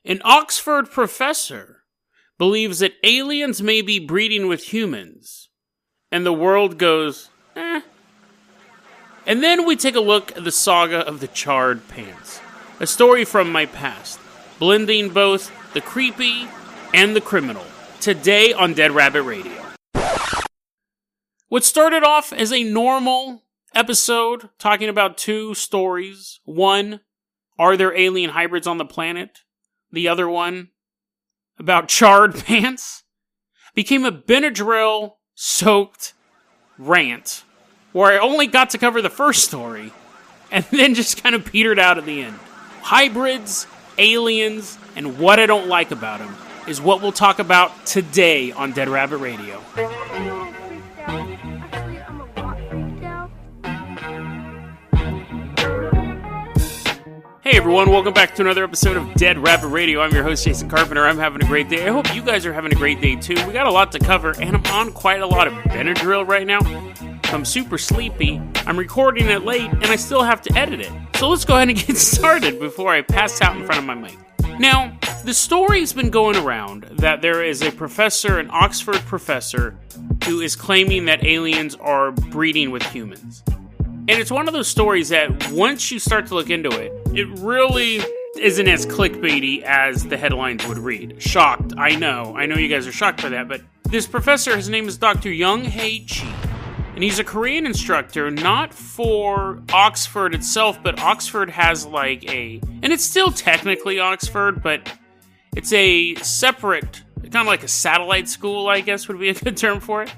An Oxford professor believes that aliens may be breeding with humans, and the world goes, eh. And then we take a look at the saga of the charred pants, a story from my past, blending both the creepy and the criminal, today on Dead Rabbit Radio. What started off as a normal episode talking about two stories, one, are there alien hybrids on the planet? The other one, about charred pants, became a Benadryl-soaked rant, where I only got to cover the first story, and then just kind of petered out at the end. Hybrids, aliens, and what I don't like about them is what we'll talk about today on Dead Rabbit Radio. Hey everyone, welcome back to another episode of Dead Rabbit Radio. I'm your host, Jason Carpenter. I'm having a great day. I hope you guys are having a great day too. We got a lot to cover, and I'm on quite a lot of Benadryl right now. I'm super sleepy. I'm recording it late, and I still have to edit it. So let's go ahead and get started before I pass out in front of my mic. Now, the story's been going around that there is a professor, an Oxford professor, who is claiming that aliens are breeding with humans. And it's one of those stories that once you start to look into it, it really isn't as clickbaity as the headlines would read. Shocked, I know you guys are shocked by that, but this professor, his name is Dr. Chyme, and he's a Korean instructor, not for Oxford itself, but Oxford has and it's still technically Oxford, but it's a separate, kind of like a satellite school, I guess would be a good term for it,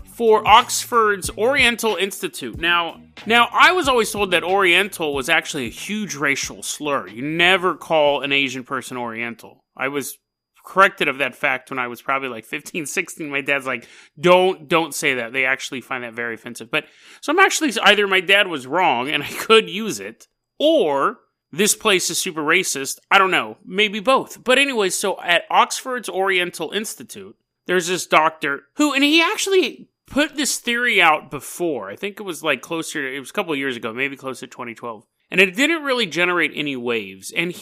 for Oxford's Oriental Institute. Now, I was always told that Oriental was actually a huge racial slur. You never call an Asian person Oriental. I was corrected of that fact when I was probably like 15, 16. My dad's like, don't say that. They actually find that very offensive. But, so I'm actually, either my dad was wrong and I could use it, or this place is super racist. I don't know. Maybe both. But anyway, so at Oxford's Oriental Institute, there's this doctor who, and he actually put this theory out before. I think it was it was a couple of years ago, maybe close to 2012. And it didn't really generate any waves. And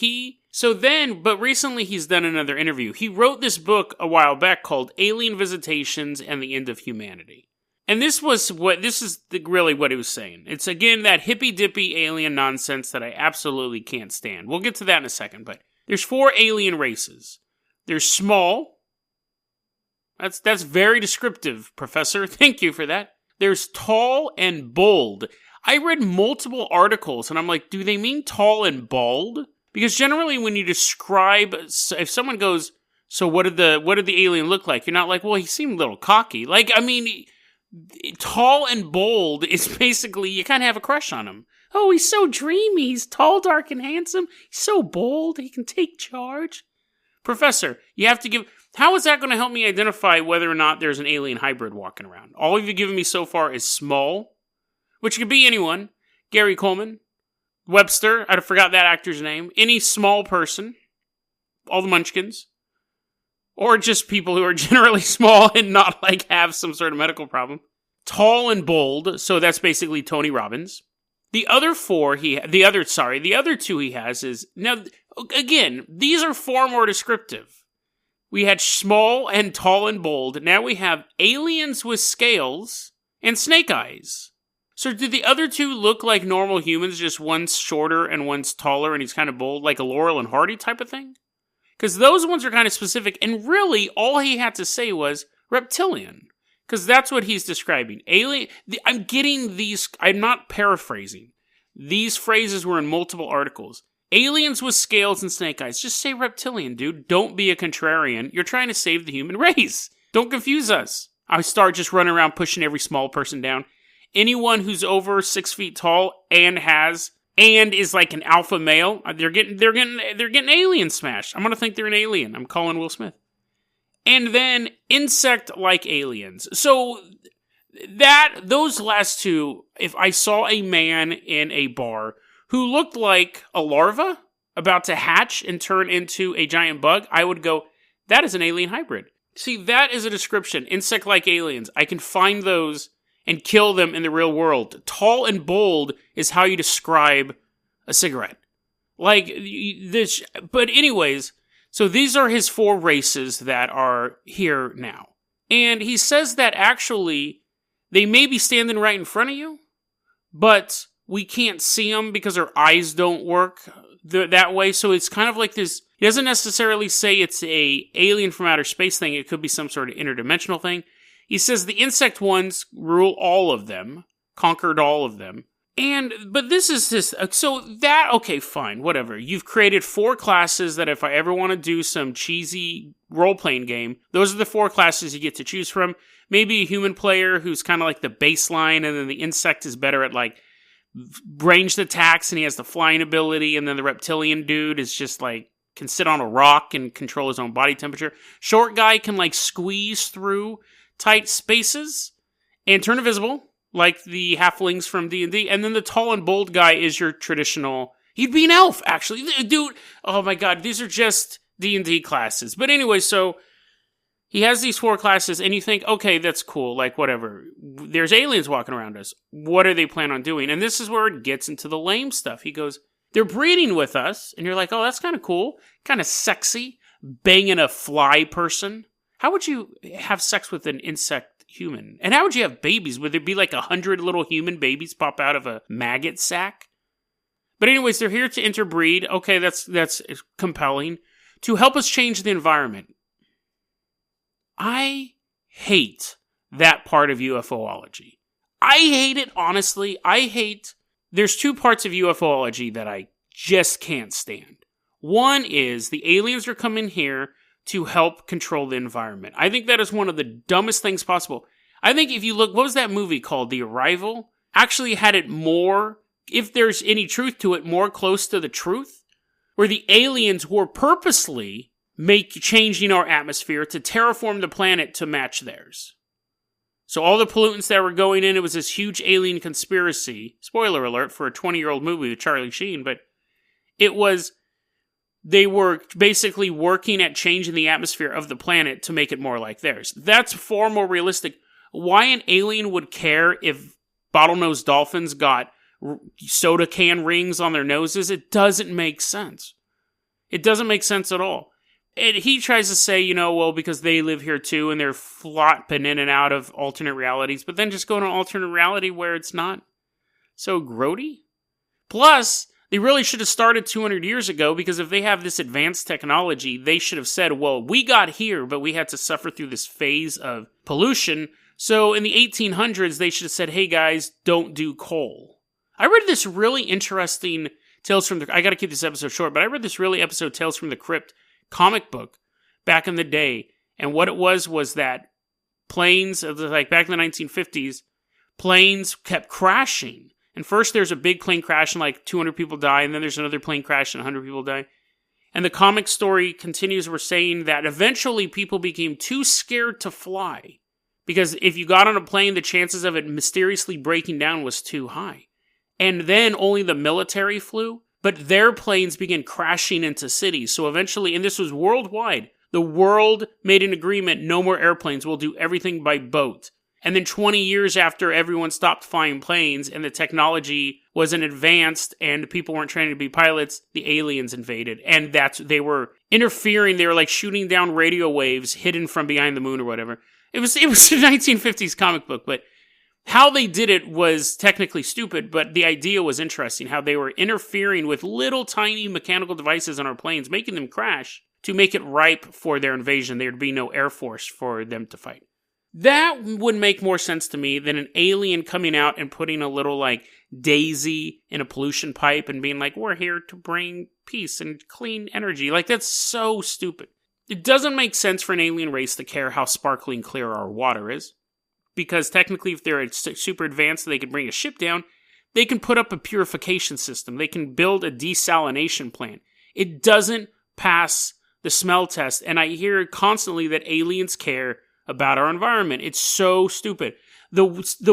but recently he's done another interview. He wrote this book a while back called Alien Visitations and the End of Humanity. And this is really what he was saying. It's again that hippy-dippy alien nonsense that I absolutely can't stand. We'll get to that in a second, but there's 4 alien races. There's small. That's very descriptive, Professor. Thank you for that. There's tall and bold. I read multiple articles, and I'm like, do they mean tall and bald? Because generally when you describe, if someone goes, so what did the alien look like? You're not like, well, he seemed a little cocky. Tall and bold is basically, you kind of have a crush on him. Oh, he's so dreamy. He's tall, dark, and handsome. He's so bold. He can take charge. Professor, you have to give... How is that going to help me identify whether or not there's an alien hybrid walking around? All you've given me so far is small, which could be anyone. Gary Coleman, Webster, I forgot that actor's name. Any small person, all the munchkins, or just people who are generally small and not have some sort of medical problem. Tall and bold, so that's basically Tony Robbins. The other two he has is, now, again, these are far more descriptive. We had small and tall and bold. Now we have aliens with scales and snake eyes. So do the other two look like normal humans, just one's shorter and one's taller and he's kind of bold, like a Laurel and Hardy type of thing? Because those ones are kind of specific, and really all he had to say was reptilian. Because that's what he's describing. I'm getting these, I'm not paraphrasing. These phrases were in multiple articles. Aliens with scales and snake eyes. Just say reptilian, dude. Don't be a contrarian. You're trying to save the human race. Don't confuse us. I start just running around pushing every small person down. Anyone who's over 6 feet tall and is like an alpha male, they're getting alien smashed. I'm gonna think they're an alien. I'm calling Will Smith. And then insect-like aliens. So those last two, if I saw a man in a bar who looked like a larva about to hatch and turn into a giant bug, I would go, that is an alien hybrid. See, that is a description. Insect-like aliens. I can find those and kill them in the real world. Tall and bold is how you describe a cigarette. But anyways, So these are his 4 races that are here now. And he says that actually they may be standing right in front of you, but we can't see them because our eyes don't work that way. So it's kind of like this. He doesn't necessarily say it's a alien from outer space thing. It could be some sort of interdimensional thing. He says the insect ones rule all of them, conquered all of them. But this is this, so that, okay, fine, whatever. You've created 4 classes that if I ever want to do some cheesy role-playing game, those are the 4 classes you get to choose from. Maybe a human player who's kind of like the baseline, and then the insect is better at like ranged attacks, and he has the flying ability, and then the reptilian dude is just like, can sit on a rock and control his own body temperature. Short guy can like squeeze through tight spaces and turn invisible, like the halflings from D&D. And then the tall and bold guy is your traditional... He'd be an elf, actually. Dude, oh my god, these are just D&D classes. But anyway, so he has these 4 classes, and you think, okay, that's cool, like whatever. There's aliens walking around us. What are they planning on doing? And this is where it gets into the lame stuff. He goes, they're breeding with us, and you're like, oh, that's kind of cool, kind of sexy, banging a fly person. How would you have sex with an insect human? And how would you have babies? Would there be like 100 little human babies pop out of a maggot sack? But anyways, they're here to interbreed. Okay, that's compelling. To help us change the environment. I hate that part of UFOlogy. I hate it, honestly. There's 2 parts of UFOlogy that I just can't stand. One is the aliens are coming here to help control the environment. I think that is one of the dumbest things possible. I think if you look, what was that movie called? The Arrival? Actually had it more, if there's any truth to it, more close to the truth. Where the aliens were purposely changing our atmosphere to terraform the planet to match theirs. So all the pollutants that were going in, it was this huge alien conspiracy. Spoiler alert for a 20-year-old movie with Charlie Sheen, but it was... They were basically working at changing the atmosphere of the planet to make it more like theirs. That's far more realistic. Why an alien would care if bottlenose dolphins got soda can rings on their noses, it doesn't make sense. It doesn't make sense at all. And he tries to say, well, because they live here too, and they're flopping in and out of alternate realities, but then just go to an alternate reality where it's not so grody. Plus, they really should have started 200 years ago, because if they have this advanced technology, they should have said, well, we got here, but we had to suffer through this phase of pollution. So in the 1800s, they should have said, hey guys, don't do coal. I read this really interesting I got to keep this episode short, but I read this really episode Tales from the Crypt comic book back in the day. And what it was that planes, like back in the 1950s, planes kept crashing. And first there's a big plane crash and like 200 people die, and then there's another plane crash and 100 people die. And the comic story continues, we're saying that eventually people became too scared to fly. Because if you got on a plane, the chances of it mysteriously breaking down was too high. And then only the military flew, but their planes began crashing into cities. So eventually, and this was worldwide, the world made an agreement, no more airplanes, we'll do everything by boat. And then 20 years after everyone stopped flying planes and the technology wasn't advanced and people weren't training to be pilots, the aliens invaded. And they were interfering. They were like shooting down radio waves hidden from behind the moon or whatever. It was a 1950s comic book, but how they did it was technically stupid, but the idea was interesting. How they were interfering with little tiny mechanical devices on our planes, making them crash to make it ripe for their invasion. There'd be no air force for them to fight. That would make more sense to me than an alien coming out and putting a little, like, daisy in a pollution pipe and being like, we're here to bring peace and clean energy. Like, that's so stupid. It doesn't make sense for an alien race to care how sparkling clear our water is. Because technically, if they're super advanced, they can bring a ship down. They can put up a purification system. They can build a desalination plant. It doesn't pass the smell test. And I hear constantly that aliens care about our environment. It's so stupid. The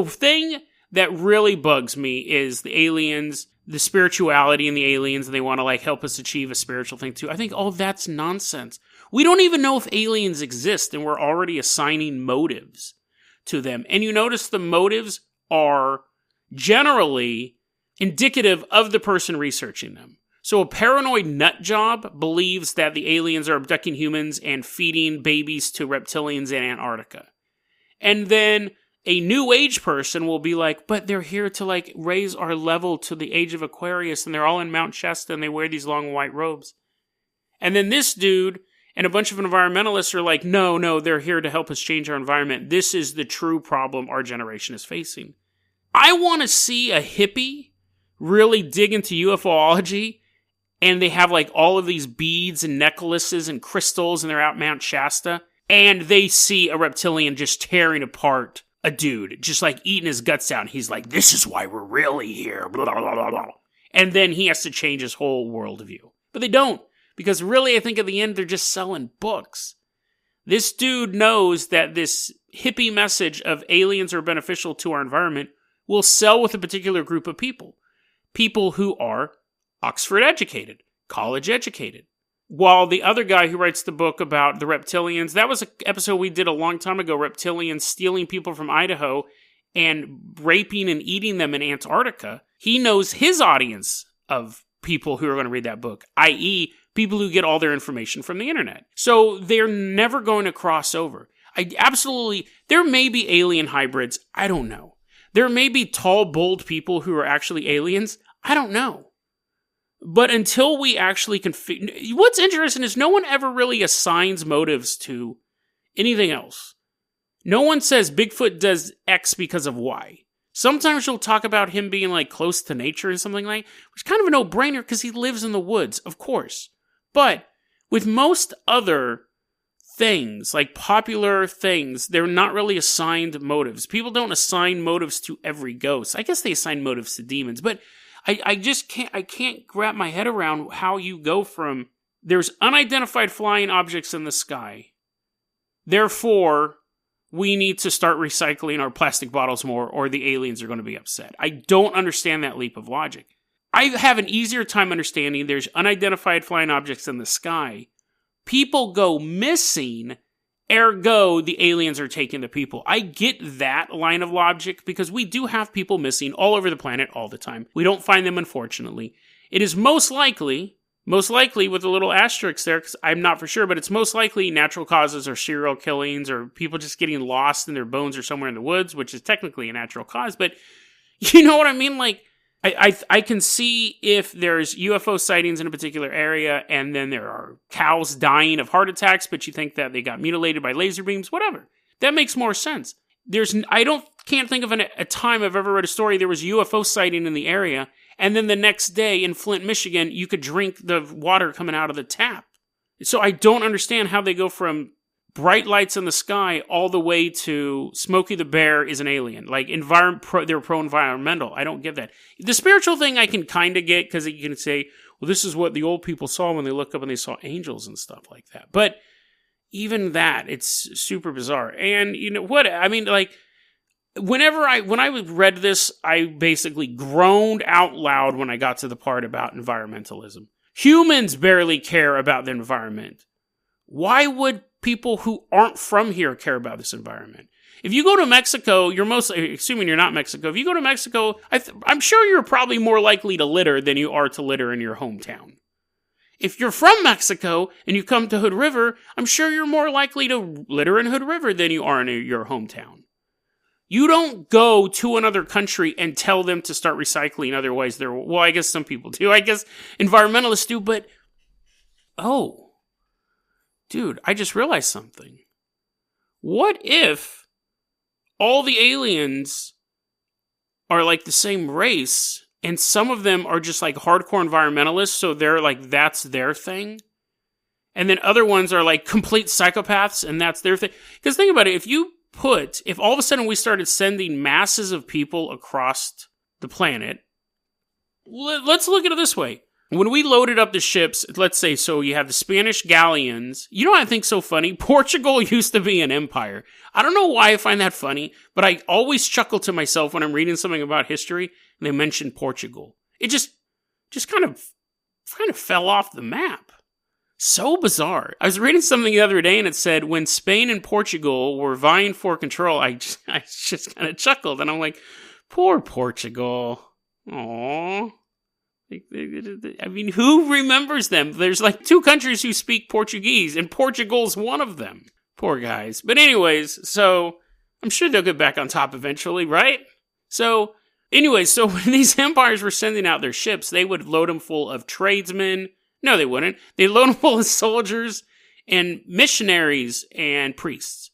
thing that really bugs me is the aliens, the spirituality in the aliens, and they want to like help us achieve a spiritual thing too. I think all that's nonsense. We don't even know if aliens exist, and we're already assigning motives to them. And you notice the motives are generally indicative of the person researching them. So a paranoid nutjob believes that the aliens are abducting humans and feeding babies to reptilians in Antarctica. And then a new age person will be like, but they're here to like raise our level to the age of Aquarius and they're all in Mount Shasta and they wear these long white robes. And then this dude and a bunch of environmentalists are like, no, they're here to help us change our environment. This is the true problem our generation is facing. I want to see a hippie really dig into UFOlogy and they have like all of these beads and necklaces and crystals and they're out Mount Shasta and they see a reptilian just tearing apart a dude, just like eating his guts out. And he's like, this is why we're really here. Blah, blah, blah, blah. And then he has to change his whole worldview. But they don't. Because really, I think at the end, they're just selling books. This dude knows that this hippie message of aliens are beneficial to our environment will sell with a particular group of people. People who are Oxford educated, college educated. While the other guy who writes the book about the reptilians, that was an episode we did a long time ago, reptilians stealing people from Idaho and raping and eating them in Antarctica. He knows his audience of people who are going to read that book, i.e., people who get all their information from the internet. So they're never going to cross over. There may be alien hybrids. I don't know. There may be tall, bold people who are actually aliens. I don't know. But until we actually what's interesting is no one ever really assigns motives to anything else. No one says Bigfoot does X because of Y. Sometimes you'll talk about him being like close to nature and something like, which is kind of a no-brainer because he lives in the woods, of course. But with most other things, like popular things, they're not really assigned motives. People don't assign motives to every ghost. I guess they assign motives to demons, but I can't wrap my head around how you go from there's unidentified flying objects in the sky. Therefore, we need to start recycling our plastic bottles more or the aliens are going to be upset. I don't understand that leap of logic. I have an easier time understanding there's unidentified flying objects in the sky. People go missing, ergo the aliens are taking the people. I get that line of logic because we do have people missing all over the planet all the time. We don't find them, unfortunately. It is most likely with a little asterisk there, because I'm not for sure, but it's most likely natural causes or serial killings or people just getting lost and their bones are somewhere in the woods, which is technically a natural cause. But you know what I mean? Like, I can see if there's UFO sightings in a particular area and then there are cows dying of heart attacks, but you think that they got mutilated by laser beams, whatever. That makes more sense. Can't think of a time I've ever read a story there was a UFO sighting in the area and then the next day in Flint, Michigan, you could drink the water coming out of the tap. So I don't understand how they go from bright lights in the sky all the way to Smokey the Bear is an alien. Like, they're pro-environmental. I don't get that. The spiritual thing I can kind of get because you can say, well, this is what the old people saw when they looked up and they saw angels and stuff like that. But even that, it's super bizarre. And you know what? I mean, like, when I read this, I basically groaned out loud when I got to the part about environmentalism. Humans barely care about the environment. Why would people who aren't from here care about this environment? If you go to Mexico, assuming you're not Mexico, if you go to Mexico, I'm sure you're probably more likely to litter than you are to litter in your hometown. If you're from Mexico and you come to Hood River, I'm sure you're more likely to litter in Hood River than you are in your hometown. You don't go to another country and tell them to start recycling, otherwise I guess some people do. I guess environmentalists do, but dude, I just realized something. What if all the aliens are like the same race and some of them are just like hardcore environmentalists, so they're like, that's their thing? And then other ones are like complete psychopaths and that's their thing? Because think about it, if all of a sudden we started sending masses of people across the planet, let's look at it this way. When we loaded up the ships, let's say, so you have the Spanish galleons. You know what I think's so funny? Portugal used to be an empire. I don't know why I find that funny, but I always chuckle to myself when I'm reading something about history and they mention Portugal. It just kind of fell off the map. So bizarre. I was reading something the other day and it said when Spain and Portugal were vying for control, I just kind of chuckled and I'm like, poor Portugal. Aww. I mean, who remembers them? There's like 2 countries who speak Portuguese, and Portugal's one of them. Poor guys. But anyways, so I'm sure they'll get back on top eventually, right? So when these empires were sending out their ships, they would load them full of tradesmen. No, they wouldn't. They'd load them full of soldiers and missionaries and priests.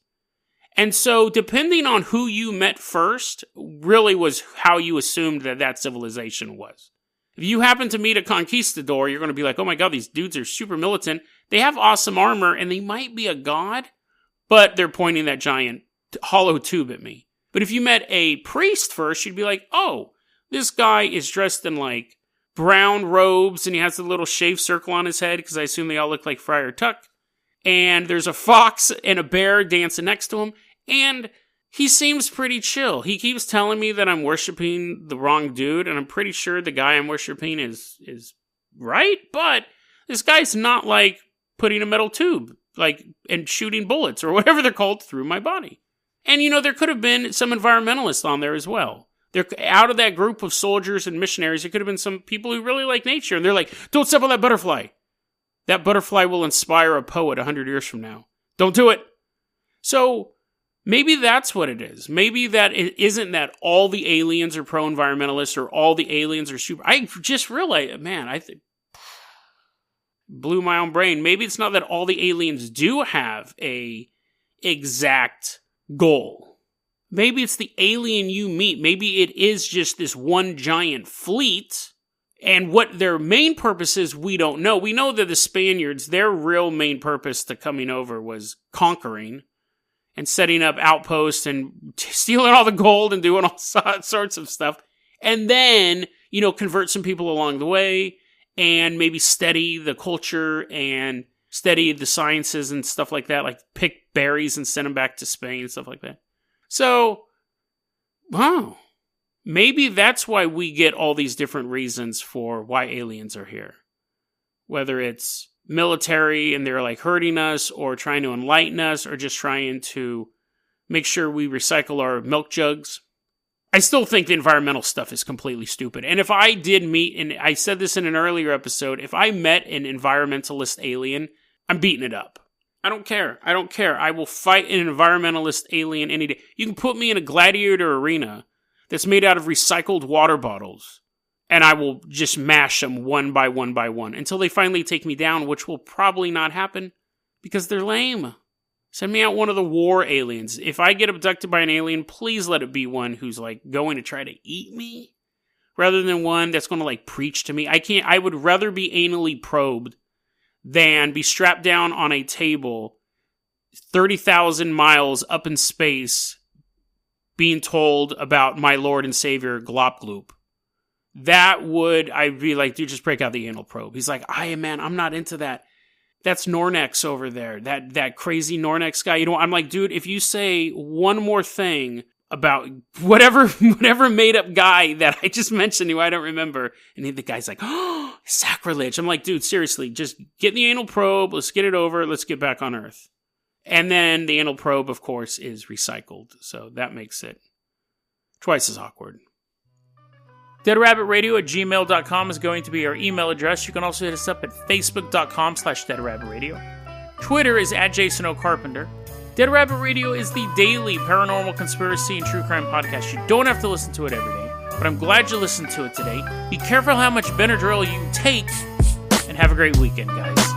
And so, depending on who you met first, really was how you assumed that civilization was. If you happen to meet a conquistador, you're going to be like, oh my god, these dudes are super militant. They have awesome armor, and they might be a god, but they're pointing that giant hollow tube at me. But if you met a priest first, you'd be like, oh, this guy is dressed in like brown robes, and he has a little shaved circle on his head, because I assume they all look like Friar Tuck. And there's a fox and a bear dancing next to him, and he seems pretty chill. He keeps telling me that I'm worshiping the wrong dude, and I'm pretty sure the guy I'm worshiping is right, but this guy's not like putting a metal tube, like, and shooting bullets, or whatever they're called, through my body. And, there could have been some environmentalists on there as well. They're out of that group of soldiers and missionaries, there could have been some people who really like nature, and they're like, don't step on that butterfly. That butterfly will inspire a poet 100 years from now. Don't do it. So maybe that's what it is. Maybe that it isn't that all the aliens are pro-environmentalists or all the aliens are super. I just realized, man, I think blew my own brain. Maybe it's not that all the aliens do have a exact goal. Maybe it's the alien you meet. Maybe it is just this one giant fleet. And what their main purpose is, we don't know. We know that the Spaniards, their real main purpose to coming over was conquering and setting up outposts and stealing all the gold and doing all sorts of stuff. And then, convert some people along the way and maybe study the culture and study the sciences and stuff like that, like pick berries and send them back to Spain and stuff like that. So, wow. Maybe that's why we get all these different reasons for why aliens are here. Whether it's military and they're like hurting us or trying to enlighten us or just trying to make sure we recycle our milk jugs. I still think the environmental stuff is completely stupid. And if I did meet, and I said this in an earlier episode, if I met an environmentalist alien, I'm beating it up. I don't care. I will fight an environmentalist alien any day. You can put me in a gladiator arena that's made out of recycled water bottles, and I will just mash them one by one until they finally take me down, which will probably not happen because they're lame. Send me out one of the war aliens. If I get abducted by an alien, please let it be one who's like going to try to eat me rather than one that's going to like preach to me. I would rather be anally probed than be strapped down on a table 30,000 miles up in space being told about my Lord and Savior, Glop Gloop. I'd be like, dude, just break out the anal probe. He's like, man, I'm not into that. That's Nornex over there. That crazy Nornex guy. I'm like, dude, if you say one more thing about whatever made up guy that I just mentioned who I don't remember, and the guy's like, oh, sacrilege. I'm like, dude, seriously, just get the anal probe. Let's get it over. Let's get back on Earth. And then the anal probe, of course, is recycled. So that makes it twice as awkward. DeadRabbitRadio@gmail.com is going to be our email address. You can also hit us up at Facebook.com/DeadRabbitRadio. Twitter is @JasonO'Carpenter. Dead Rabbit Radio is the daily paranormal conspiracy and true crime podcast. You don't have to listen to it every day, but I'm glad you listened to it today. Be careful how much Benadryl you take, and have a great weekend, guys.